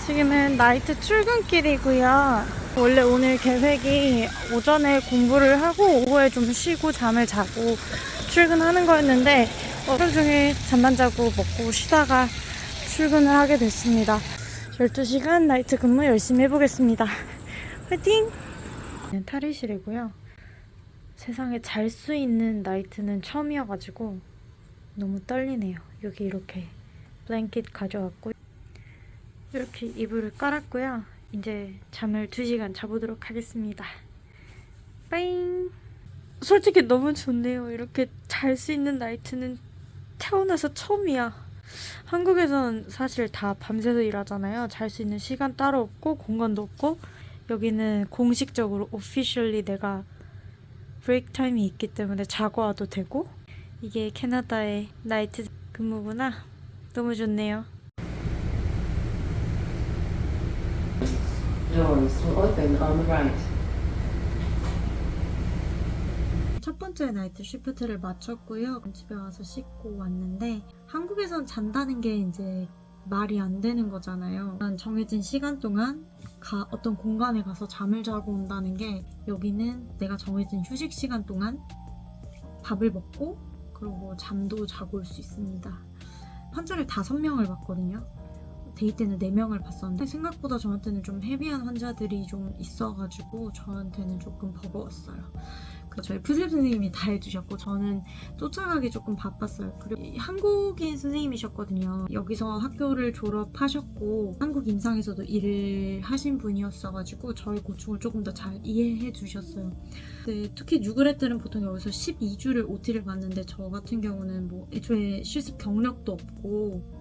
지금은 나이트 출근길이고요. 원래 오늘 계획이 오전에 공부를 하고 오후에 좀 쉬고 잠을 자고 출근하는 거였는데 하루 종일 잠만 자고 먹고 쉬다가 출근을 하게 됐습니다. 12시간 나이트 근무 열심히 해보겠습니다. 화이팅! 탈의실이고요. 세상에 잘 수 있는 나이트는 처음이어가지고 너무 떨리네요. 여기 이렇게 블랭킷 가져왔고 이렇게 이불을 깔았고요. 이제 잠을 2시간 자보도록 하겠습니다. 빠잉! 솔직히 너무 좋네요. 이렇게 잘 수 있는 나이트는 태어나서 처음이야. 한국에선 사실 다 밤새서 일하잖아요. 잘 수 있는 시간 따로 없고 공간도 없고 여기는 공식적으로 officially 내가 브레이크 타임이 있기 때문에 자고 와도 되고 이게 캐나다의 나이트 근무구나. 너무 좋네요. Doors will open on the right. 첫 번째 나이트 쉬프트를 마쳤고요. 집에 와서 씻고 왔는데 한국에선 잔다는 게 이제 말이 안 되는 거잖아요. 정해진 시간 동안 어떤 공간에 가서 잠을 자고 온다는 게 여기는 내가 정해진 휴식 시간 동안 밥을 먹고 그리고 잠도 자고 올 수 있습니다. 환자를 5명을 봤거든요. 데이 때는 4명을 봤었는데 생각보다 저한테는 좀 헤비한 환자들이 좀 있어가지고 저한테는 조금 버거웠어요. 저희 푸셉 선생님이 다 해주셨고 저는 쫓아가기 조금 바빴어요. 그리고 한국인 선생님이셨거든요. 여기서 학교를 졸업하셨고 한국 임상에서도 일을 하신 분이었어가지고 저희 고충을 조금 더 잘 이해해 주셨어요. 네, 특히 뉴그레들은 보통 여기서 12주를 OT를 받는데 저 같은 경우는 뭐 애초에 실습 경력도 없고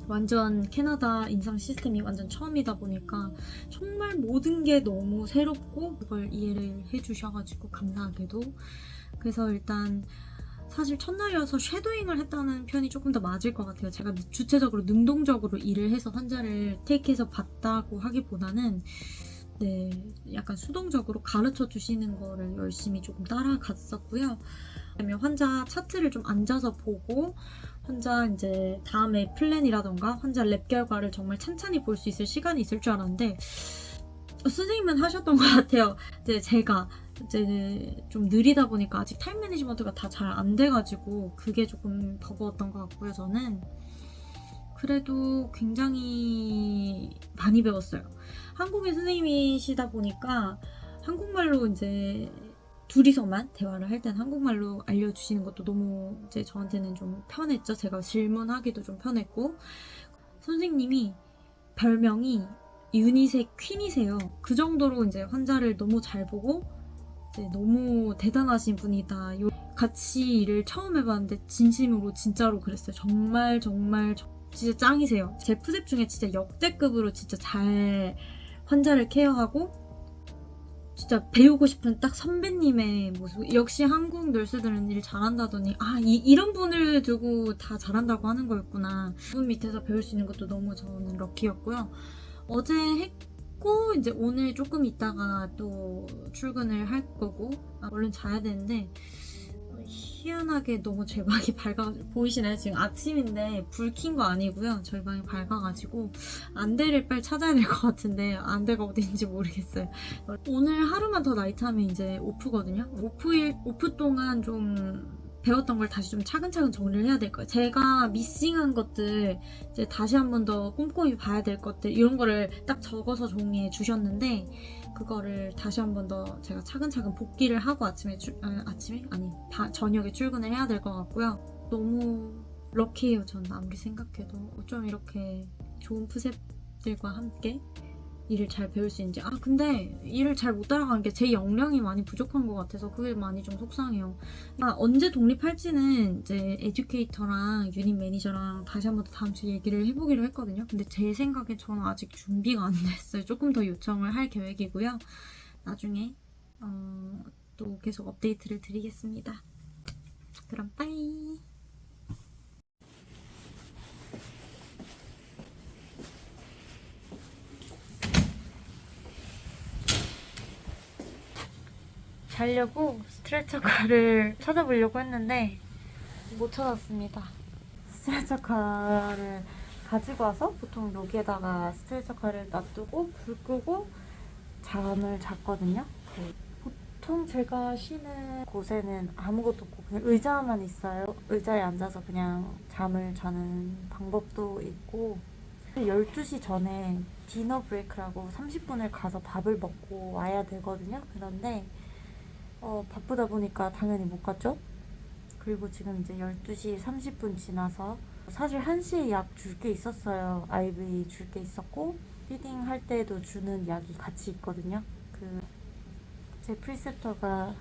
완전 캐나다 임상 시스템이 완전 처음이다 보니까 정말 모든 게 너무 새롭고 그걸 이해를 해주셔가지고 감사하게도 그래서 일단 사실 첫날이어서 쉐도잉을 했다는 표현이 조금 더 맞을 것 같아요. 제가 주체적으로 능동적으로 일을 해서 환자를 테이크해서 봤다고 하기보다는 네, 약간 수동적으로 가르쳐 주시는 거를 열심히 조금 따라갔었고요. 그다음에 환자 차트를 좀 앉아서 보고 환자 이제 다음에 플랜이라던가 환자 랩 결과를 정말 찬찬히 볼 수 있을 시간이 있을 줄 알았는데 선생님은 하셨던 것 같아요. 이제 제가 이제 좀 느리다 보니까 아직 타임 매니지먼트가 다 잘 안 돼가지고 그게 조금 버거웠던 것 같고요. 저는 그래도 굉장히 많이 배웠어요. 한국인 선생님이시다 보니까 한국말로 이제 둘이서만 대화를 할 땐 한국말로 알려주시는 것도 너무 이제 저한테는 좀 편했죠. 제가 질문하기도 좀 편했고 선생님이 별명이 유니섹 퀸이세요. 그 정도로 이제 환자를 너무 잘 보고 이제 너무 대단하신 분이다. 같이 일을 처음 해봤는데 진심으로 진짜로 그랬어요. 정말 진짜 짱이세요. 제 푸셉 중에 진짜 역대급으로 진짜 잘 환자를 케어하고 진짜 배우고 싶은 딱 선배님의 모습. 역시 한국 널스들은 일 잘한다더니 이런 분을 두고 다 잘한다고 하는 거였구나. 분 밑에서 배울 수 있는 것도 너무 저는 럭키였고요. 어제 했고 이제 오늘 조금 있다가 또 출근을 할 거고 얼른 자야 되는데 희한하게 너무 제 방이 밝아가지고 보이시나요? 지금 아침인데 불 킨 거 아니고요. 저희 방이 밝아가지고 안대를 빨리 찾아야 될 것 같은데 안대가 어디인지 모르겠어요. 오늘 하루만 더 나이트하면 이제 오프거든요. 오프 동안 좀 배웠던 걸 다시 좀 차근차근 정리를 해야 될 거예요. 제가 미싱한 것들 이제 다시 한 번 더 꼼꼼히 봐야 될 것들 이런 거를 딱 적어서 종이에 주셨는데 그거를 다시 한 번 더 제가 차근차근 복기를 하고 저녁에 출근을 해야 될 것 같고요. 너무 럭키해요. 전 아무리 생각해도 좀 이렇게 좋은 푸셉들과 함께 일을 잘 배울 수 있는지 근데 일을 잘 못 따라가는 게 제 역량이 많이 부족한 것 같아서 그게 많이 좀 속상해요. 언제 독립할지는 이제 에듀케이터랑 유닛 매니저랑 다시 한번 더 다음 주에 얘기를 해보기로 했거든요. 근데 제 생각에 저는 아직 준비가 안 됐어요. 조금 더 요청을 할 계획이고요. 나중에 또 계속 업데이트를 드리겠습니다. 그럼 빠이. 자려고 스트레처카를 찾아보려고 했는데 못 찾았습니다. 스트레처카를 가지고 와서 보통 여기에다가 스트레처카를 놔두고 불 끄고 잠을 잤거든요. 보통 제가 쉬는 곳에는 아무것도 없고 그냥 의자만 있어요. 의자에 앉아서 그냥 잠을 자는 방법도 있고 12시 전에 디너 브레이크라고 30분을 가서 밥을 먹고 와야 되거든요. 그런데 바쁘다 보니까 당연히 못 갔죠. 그리고 지금 이제 12시 30분 지나서 사실 1시에 약 줄 게 있었어요. IV 줄 게 있었고 피딩 할 때도 주는 약이 같이 있거든요. 제 프리셉터가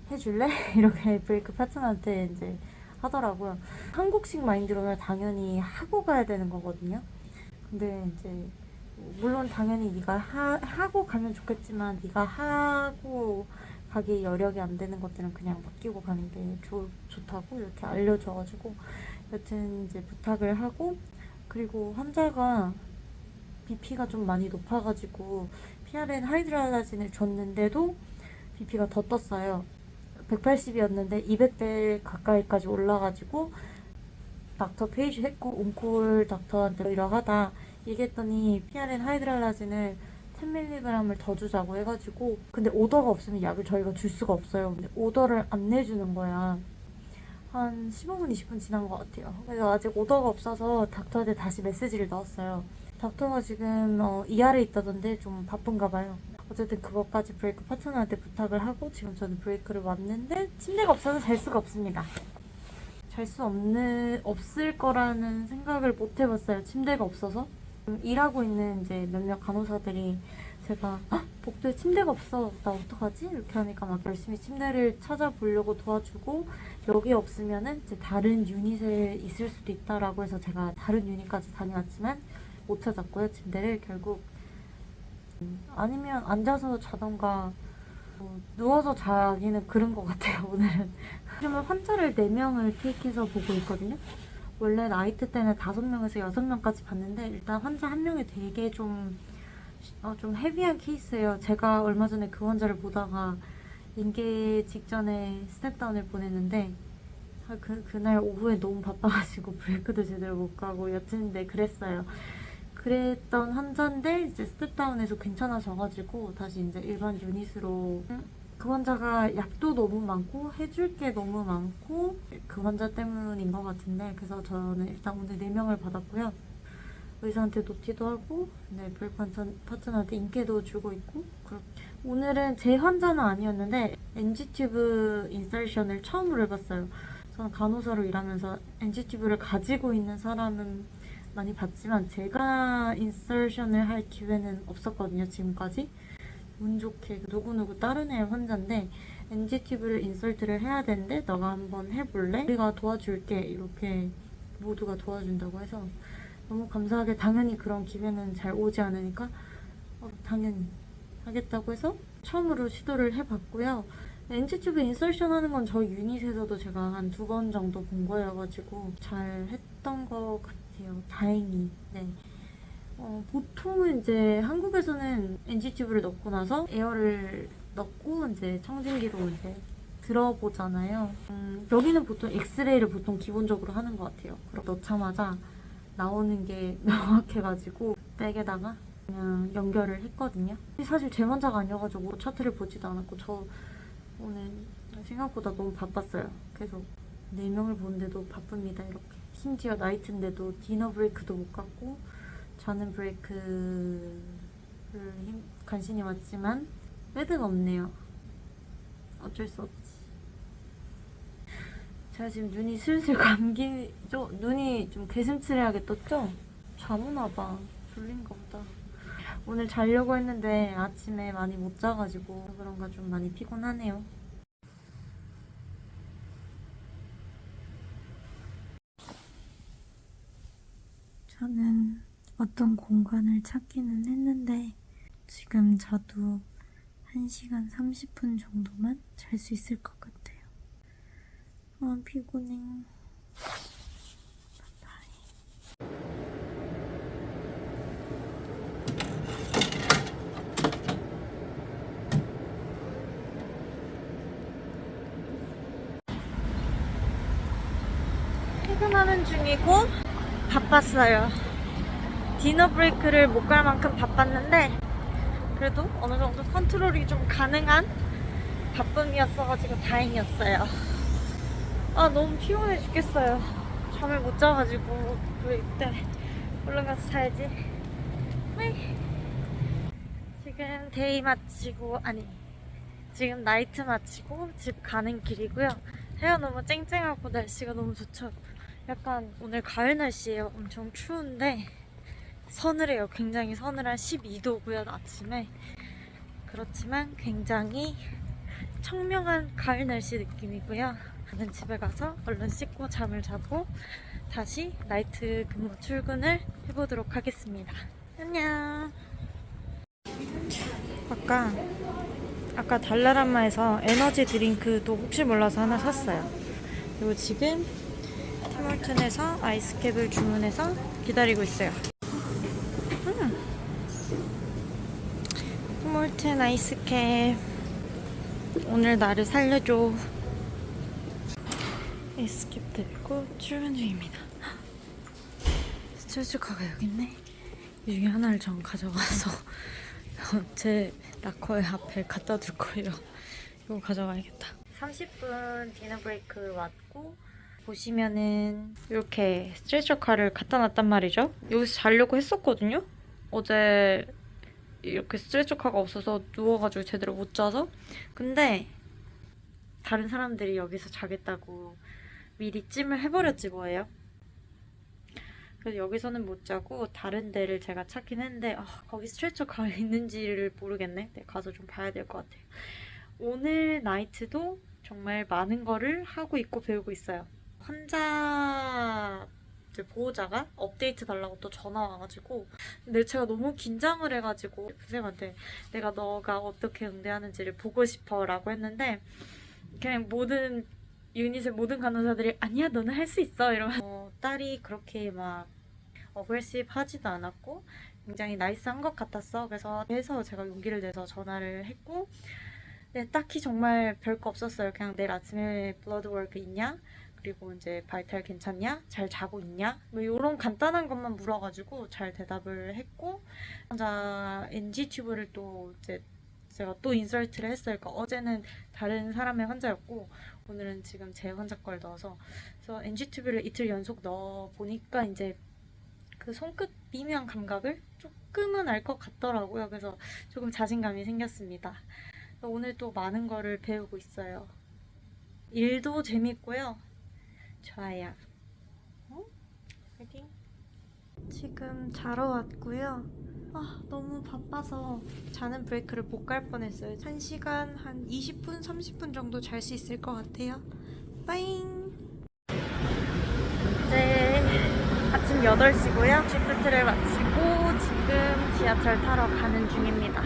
해줄래? 이렇게 브레이크 파트너한테 이제 하더라고요. 한국식 마인드로는 당연히 하고 가야 되는 거거든요. 근데 이제 물론 당연히 네가 하고 가면 좋겠지만 네가 하고 가기 여력이 안 되는 것들은 그냥 맡기고 가는 게 좋다고 이렇게 알려줘가지고 여튼 이제 부탁을 하고, 그리고 환자가 BP가 좀 많이 높아가지고 PRN 하이드랄라진을 줬는데도 BP가 더 떴어요. 180이었는데 200배 가까이까지 올라가지고 닥터 페이지 했고 온콜 닥터한테 이러하다 얘기했더니 PRN 하이드랄라진을 10mg을 더 주자고 해가지고, 근데 오더가 없으면 약을 저희가 줄 수가 없어요. 근데 오더를 안 내주는 거야. 한 15분, 20분 지난 것 같아요. 그래서 아직 오더가 없어서 닥터한테 다시 메시지를 넣었어요. 닥터가 지금 ER에 있다던데 좀 바쁜가 봐요. 어쨌든 그것까지 브레이크 파트너한테 부탁을 하고 지금 저는 브레이크를 왔는데 침대가 없어서 잘 수가 없습니다. 잘 수 없을 거라는 생각을 못 해봤어요. 침대가 없어서. 일하고 있는 이제 몇몇 간호사들이 제가 복도에 침대가 없어, 나 어떡하지? 이렇게 하니까 막 열심히 침대를 찾아보려고 도와주고, 여기 없으면은 이제 다른 유닛에 있을 수도 있다라고 해서 제가 다른 유닛까지 다녀왔지만 못 찾았고요, 침대를. 결국 아니면 앉아서 자던가 누워서 자기는 그런 것 같아요. 오늘은 요즘은 환자를 4명을 테이크해서 보고 있거든요. 원래 나이트 때는 5명에서 6명까지 봤는데 일단 환자 한 명이 되게 좀 헤비한 케이스예요. 제가 얼마 전에 그 환자를 보다가 인계 직전에 스텝다운을 보냈는데 그날 오후에 너무 바빠가지고 브레이크도 제대로 못 가고 여튼 네 그랬어요. 그랬던 환자인데 이제 스텝다운에서 괜찮아져가지고 다시 이제 일반 유닛으로, 그 환자가 약도 너무 많고 해줄 게 너무 많고 그 환자 때문인 것 같은데, 그래서 저는 일단 오늘 4명을 받았고요. 의사한테 노티도 하고 브레이크 파트너한테 인계도 주고 있고. 오늘은 제 환자는 아니었는데 NG 튜브 인설션을 처음으로 해봤어요. 저는 간호사로 일하면서 NG 튜브를 가지고 있는 사람은 많이 봤지만 제가 인설션을 할 기회는 없었거든요, 지금까지. 운 좋게 누구누구 다른 애 환자인데 NG 튜브를 인설트를 해야 되는데 너가 한번 해볼래? 우리가 도와줄게, 이렇게 모두가 도와준다고 해서 너무 감사하게, 당연히 그런 기회는 잘 오지 않으니까 당연히 하겠다고 해서 처음으로 시도를 해봤고요. NG 튜브 인설션 하는 건 저희 유닛에서도 제가 한 2번 정도 본 거여가지고 잘 했던 것 같아요, 다행히. 네. 보통은 이제 한국에서는 NG 튜브를 넣고 나서 에어를 넣고 이제 청진기로 이제 들어보잖아요. 여기는 보통 엑스레이를 보통 기본적으로 하는 것 같아요. 그럼 넣자마자 나오는 게 명확해가지고 백에다가 그냥 연결을 했거든요. 사실 제 환자가 아니어가지고 차트를 보지도 않았고 저 오늘 생각보다 너무 바빴어요. 계속 4명을 보는데도 바쁩니다. 이렇게 심지어 나이트인데도 디너 브레이크도 못 갔고 자는 브레이크를 간신히 왔지만 베드가 없네요. 어쩔 수 없지. 제가 지금 눈이 슬슬 감기죠? 눈이 좀 개슴츠레하게 떴죠? 잠 오나 봐. 졸린가 보다. 오늘 자려고 했는데 아침에 많이 못 자가지고 그런가 좀 많이 피곤하네요. 저는 어떤 공간을 찾기는 했는데 지금 자도 1시간 30분 정도만 잘 수 있을 것 같아요. 피곤해. 바이바이. 퇴근하는 중이고 바빴어요. 디너 브레이크를 못 갈 만큼 바빴는데 그래도 어느 정도 컨트롤이 좀 가능한 바쁨이었어가지고 다행이었어요. 아 너무 피곤해 죽겠어요. 잠을 못 자가지고 브레이크 때 얼른 가서 자야지. 네. 지금 데이 마치고 지금 나이트 마치고 집 가는 길이고요. 해가 너무 쨍쨍하고 날씨가 너무 좋죠. 약간 오늘 가을 날씨예요. 엄청 추운데 서늘해요. 굉장히 서늘한 12도고요 아침에. 그렇지만 굉장히 청명한 가을 날씨 느낌이고요. 저는 집에 가서 얼른 씻고 잠을 자고 다시 나이트 근무 출근을 해보도록 하겠습니다. 안녕. 아까 달라람마에서 에너지 드링크도 혹시 몰라서 하나 샀어요. 그리고 지금 티몰튼에서 아이스캡을 주문해서 기다리고 있어요. 티몰튼 아이스캡 오늘 나를 살려줘. 아이스캡 들고 출근 중입니다. 스트레스카가 여기 있네. 이 중에 하나를 전 가져가서 제 락커의 앞에 갖다 둘 거예요. 이거 가져가야겠다. 30분 디너 브레이크 왔고 보시면은 이렇게 스트레처카를 갖다 놨단 말이죠. 여기서 자려고 했었거든요. 어제 이렇게 스트레처카가 없어서 누워가지고 제대로 못 자서. 근데 다른 사람들이 여기서 자겠다고 미리 찜을 해버렸지 뭐예요. 그래서 여기서는 못 자고 다른 데를 제가 찾긴 했는데 거기 스트레처카가 있는지를 모르겠네. 네, 가서 좀 봐야 될 것 같아요. 오늘 나이트도 정말 많은 거를 하고 있고 배우고 있어요. 환자 보호자가 업데이트 달라고 또 전화 와가지고 근데 제가 너무 긴장을 해가지고 선생님한테 내가 너가 어떻게 응대하는지를 보고 싶어 라고 했는데 그냥 모든 유닛의 모든 간호사들이 아니야 너는 할 수 있어 이러면 딸이 그렇게 막 어그레시브 하지도 않았고 굉장히 나이스한 것 같았어. 그래서 제가 용기를 내서 전화를 했고 네, 딱히 정말 별거 없었어요. 그냥 내일 아침에 블러드워크 있냐? 그리고 이제 바이탈 괜찮냐? 잘 자고 있냐? 뭐 이런 간단한 것만 물어가지고 잘 대답을 했고 환자 NG 튜브를 또 이제 제가 또 인설트를 했어요. 그러니까 어제는 다른 사람의 환자였고 오늘은 지금 제 환자 걸 넣어서 그래서 NG 튜브를 이틀 연속 넣어 보니까 이제 그 손끝 미묘한 감각을 조금은 알 것 같더라고요. 그래서 조금 자신감이 생겼습니다. 오늘 또 많은 거를 배우고 있어요. 일도 재밌고요. 좋아요. 파이팅! 지금 자러 왔고요. 너무 바빠서 자는 브레이크를 못 갈 뻔했어요. 1시간 한 20분, 30분 정도 잘 수 있을 것 같아요. 빠잉! 이제 아침 8시고요. 시프트를 마치고 지금 지하철 타러 가는 중입니다.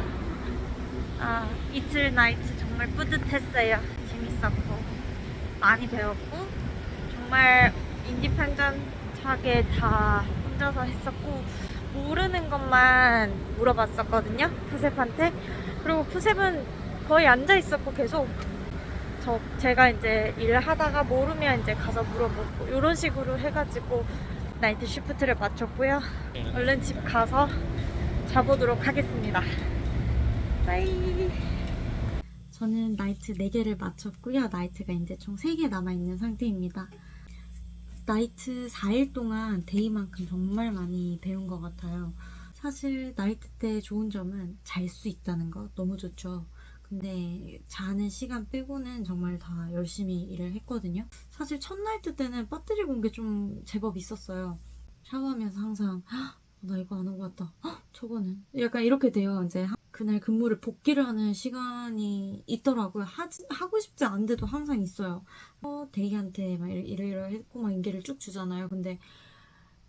이틀 나이트 정말 뿌듯했어요. 재밌었고 많이 배웠고 정말 인디펜던트하게 다 혼자서 했었고 모르는 것만 물어봤었거든요. 푸셉한테. 그리고 푸셉은 거의 앉아있었고 계속 제가 이제 일을 하다가 모르면 이제 가서 물어보고 이런 식으로 해가지고 나이트 시프트를 마쳤고요. 얼른 집 가서 자보도록 하겠습니다. 빠이. 저는 나이트 4개를 마쳤고요. 나이트가 이제 총 3개 남아있는 상태입니다. 나이트 4일 동안 데이만큼 정말 많이 배운 것 같아요. 사실 나이트 때 좋은 점은 잘 수 있다는 거 너무 좋죠. 근데 자는 시간 빼고는 정말 다 열심히 일을 했거든요. 사실 첫 나이트 때는 빠뜨리 공개 좀 제법 있었어요. 샤워하면서 항상 나 이거 안 하고 왔다. 저거는 약간 이렇게 돼요. 이제 그날 근무를 복귀를 하는 시간이 있더라고요. 하고 싶지 않은데도 항상 있어요. 데이한테 막 이러했고 막 인계를 쭉 주잖아요. 근데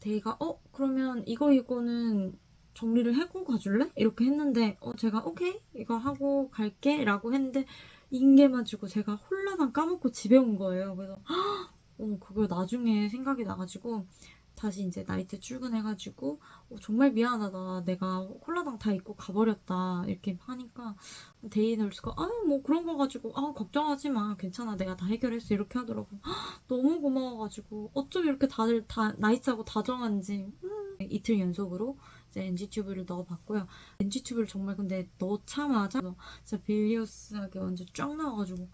데이가 그러면 이거는 정리를 해고 가줄래? 이렇게 했는데 제가 오케이 이거 하고 갈게 라고 했는데 인계만 주고 제가 홀라당 까먹고 집에 온 거예요. 그래서 그걸 나중에 생각이 나가지고 다시 이제 나이트 출근해가지고 정말 미안하다. 내가 콜라당 다 입고 가버렸다. 이렇게 하니까 데이널스가 뭐 그런 거 가지고 걱정하지 마. 괜찮아. 내가 다 해결했어. 이렇게 하더라고. 너무 고마워가지고 어쩜 이렇게 다들 다 나이스하고 다정한지 이틀 연속으로 이제 NG튜브를 넣어봤고요. NG튜브를 정말 근데 넣자마자 진짜 빌리어스하게 완전 쫙 나와가지고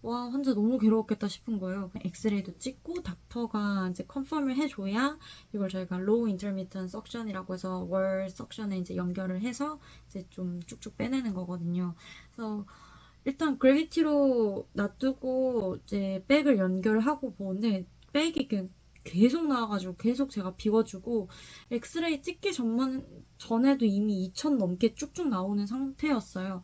와 혼자 너무 괴로웠겠다 싶은 거예요. 엑스레이도 찍고 닥터가 이제 컨펌을 해줘야 이걸 저희가 로우 인터미턴 석션이라고 해서 월 석션에 이제 연결을 해서 이제 좀 쭉쭉 빼내는 거거든요. 그래서 일단 그래비티로 놔두고 이제 백을 연결하고 보는데 백이 계속 나와가지고 계속 제가 비워주고 엑스레이 찍기 전에도 이미 2000 넘게 쭉쭉 나오는 상태였어요.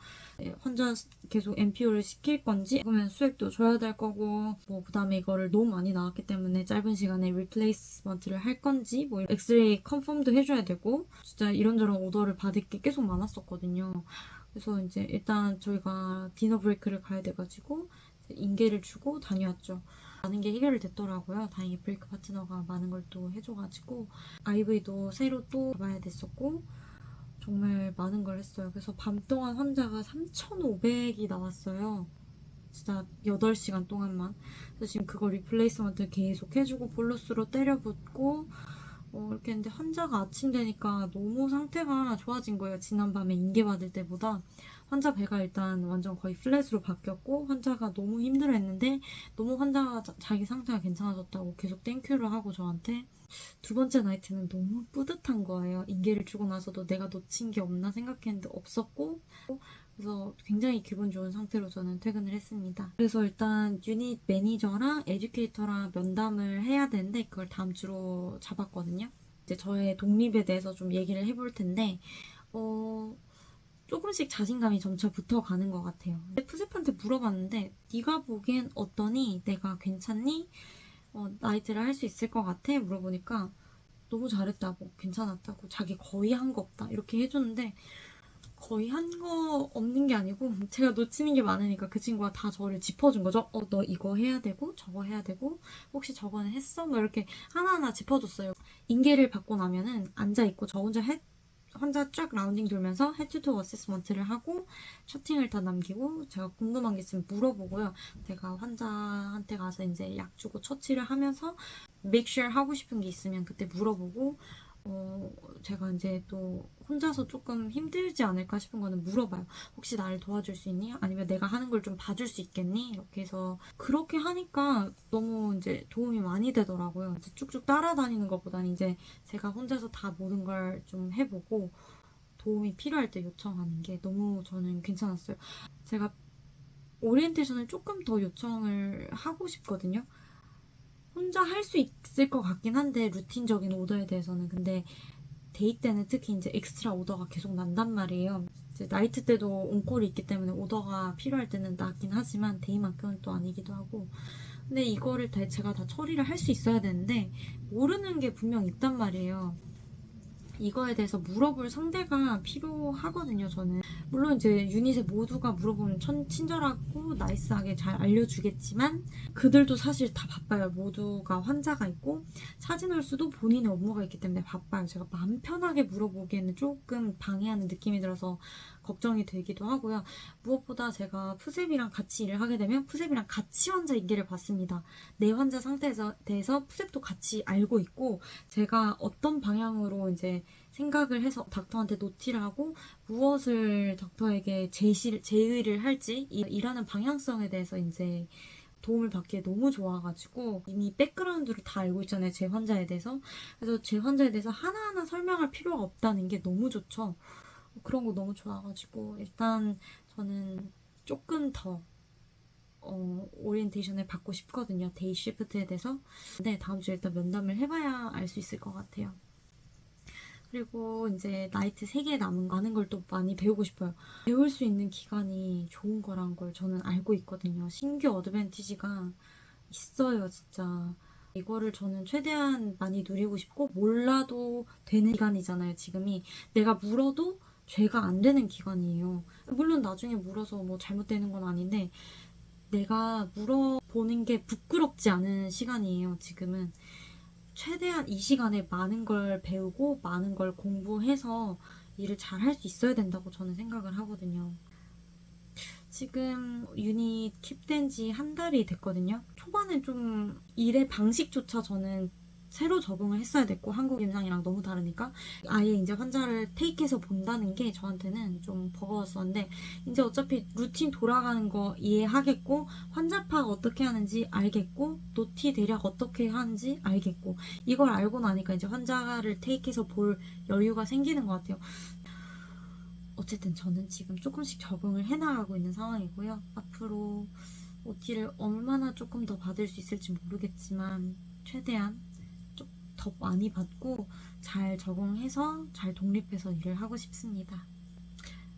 혼자 계속 NPO를 시킬 건지 그러면 수액도 줘야 될 거고 그 다음에 이거를 너무 많이 나왔기 때문에 짧은 시간에 리플레이스먼트를 할 건지 엑스레이 컨펌도 해줘야 되고 진짜 이런저런 오더를 받을 게 계속 많았었거든요. 그래서 이제 일단 저희가 디너 브레이크를 가야 돼가지고 인계를 주고 다녀왔죠. 많은 게 해결이 됐더라고요. 다행히 브레이크 파트너가 많은 걸 또 해줘가지고 IV도 새로 또 봐야 됐었고 정말 많은 걸 했어요. 그래서 밤 동안 환자가 3,500이 나왔어요. 진짜 8시간 동안만. 그래서 지금 그거 리플레이스먼트 계속 해주고 볼로스로 때려붓고 이렇게 했는데 환자가 아침 되니까 너무 상태가 좋아진 거예요. 지난밤에 인계 받을 때보다. 환자 배가 일단 완전 거의 플랫으로 바뀌었고 환자가 너무 힘들어했는데 너무 환자가 자기 상태가 괜찮아졌다고 계속 땡큐를 하고 저한테 두 번째 나이트는 너무 뿌듯한 거예요. 인계를 주고 나서도 내가 놓친 게 없나 생각했는데 없었고 그래서 굉장히 기분 좋은 상태로 저는 퇴근을 했습니다. 그래서 일단 유닛 매니저랑 에듀케이터랑 면담을 해야 되는데 그걸 다음 주로 잡았거든요. 이제 저의 독립에 대해서 좀 얘기를 해볼 텐데 조금씩 자신감이 점차 붙어가는 것 같아요. 푸세프한테 물어봤는데 네가 보기엔 어떠니? 내가 괜찮니? 나이트를 할 수 있을 것 같아? 물어보니까 너무 잘했다고 괜찮았다고 자기 거의 한 거 없다 이렇게 해줬는데 거의 한 거 없는 게 아니고 제가 놓치는 게 많으니까 그 친구가 다 저를 짚어준 거죠. 너 이거 해야 되고 저거 해야 되고 혹시 저거는 했어? 뭐 이렇게 하나하나 짚어줬어요. 인계를 받고 나면은 앉아있고 저 혼자 쫙 라운딩 돌면서 헤드투 어세스먼트를 하고 셔팅을 다 남기고 제가 궁금한 게 있으면 물어보고요. 제가 환자한테 가서 이제 약 주고 처치를 하면서 make sure 하고 싶은 게 있으면 그때 물어보고 제가 이제 또 혼자서 조금 힘들지 않을까 싶은 거는 물어봐요. 혹시 나를 도와줄 수 있니? 아니면 내가 하는 걸 좀 봐줄 수 있겠니? 이렇게 해서 그렇게 하니까 너무 이제 도움이 많이 되더라고요. 이제 쭉쭉 따라다니는 것보다는 이제 제가 혼자서 다 모든 걸 좀 해보고 도움이 필요할 때 요청하는 게 너무 저는 괜찮았어요. 제가 오리엔테이션을 조금 더 요청을 하고 싶거든요. 혼자 할 수 있을 것 같긴 한데 루틴적인 오더에 대해서는 근데 데이 때는 특히 이제 엑스트라 오더가 계속 난단 말이에요. 이제 나이트 때도 온콜이 있기 때문에 오더가 필요할 때는 나긴 하지만 데이만큼은 또 아니기도 하고 근데 이거를 제가 다 처리를 할 수 있어야 되는데 모르는 게 분명 있단 말이에요. 이거에 대해서 물어볼 상대가 필요하거든요, 저는. 물론 이제 유닛에 모두가 물어보면 친절하고 나이스하게 잘 알려주겠지만 그들도 사실 다 바빠요. 모두가 환자가 있고 사진홀수도 본인의 업무가 있기 때문에 바빠요. 제가 마음 편하게 물어보기에는 조금 방해하는 느낌이 들어서 걱정이 되기도 하고요. 무엇보다 제가 푸셉이랑 같이 일을 하게 되면 푸셉이랑 같이 환자 인계를 받습니다. 내 환자 상태에 대해서 푸셉도 같이 알고 있고 제가 어떤 방향으로 이제 생각을 해서 닥터한테 노티를 하고 무엇을 닥터에게 제의를 할지 일하는 방향성에 대해서 이제 도움을 받기에 너무 좋아가지고 이미 백그라운드를 다 알고 있잖아요. 제 환자에 대해서. 그래서 제 환자에 대해서 하나하나 설명할 필요가 없다는 게 너무 좋죠. 그런 거 너무 좋아가지고 일단 저는 조금 더 오리엔테이션을 받고 싶거든요. 데이 시프트에 대해서. 근데 다음 주에 일단 면담을 해봐야 알 수 있을 것 같아요. 그리고 이제 나이트 3개 남은 거 아는 걸 또 많이 배우고 싶어요. 배울 수 있는 기간이 좋은 거란 걸 저는 알고 있거든요. 신규 어드밴티지가 있어요, 진짜. 이거를 저는 최대한 많이 누리고 싶고 몰라도 되는 기간이잖아요, 지금이. 내가 물어도 죄가 안 되는 기간이에요. 물론 나중에 물어서 뭐 잘못되는 건 아닌데 내가 물어보는 게 부끄럽지 않은 시간이에요, 지금은. 최대한 이 시간에 많은 걸 배우고 많은 걸 공부해서 일을 잘 할 수 있어야 된다고 저는 생각을 하거든요. 지금 유닛 킵된 지 한 달이 됐거든요. 초반엔 좀 일의 방식조차 저는 새로 적응을 했어야 됐고 한국 임상이랑 너무 다르니까 아예 이제 환자를 테이크해서 본다는 게 저한테는 좀 버거웠었는데 이제 어차피 루틴 돌아가는 거 이해하겠고 환자 파악 어떻게 하는지 알겠고 노티 대략 어떻게 하는지 알겠고 이걸 알고 나니까 이제 환자를 테이크해서 볼 여유가 생기는 것 같아요. 어쨌든 저는 지금 조금씩 적응을 해나가고 있는 상황이고요. 앞으로 OT를 얼마나 조금 더 받을 수 있을지 모르겠지만 최대한 좀 더 많이 받고 잘 적응해서 잘 독립해서 일을 하고 싶습니다.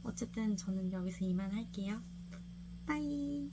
어쨌든 저는 여기서 이만할게요. 빠이.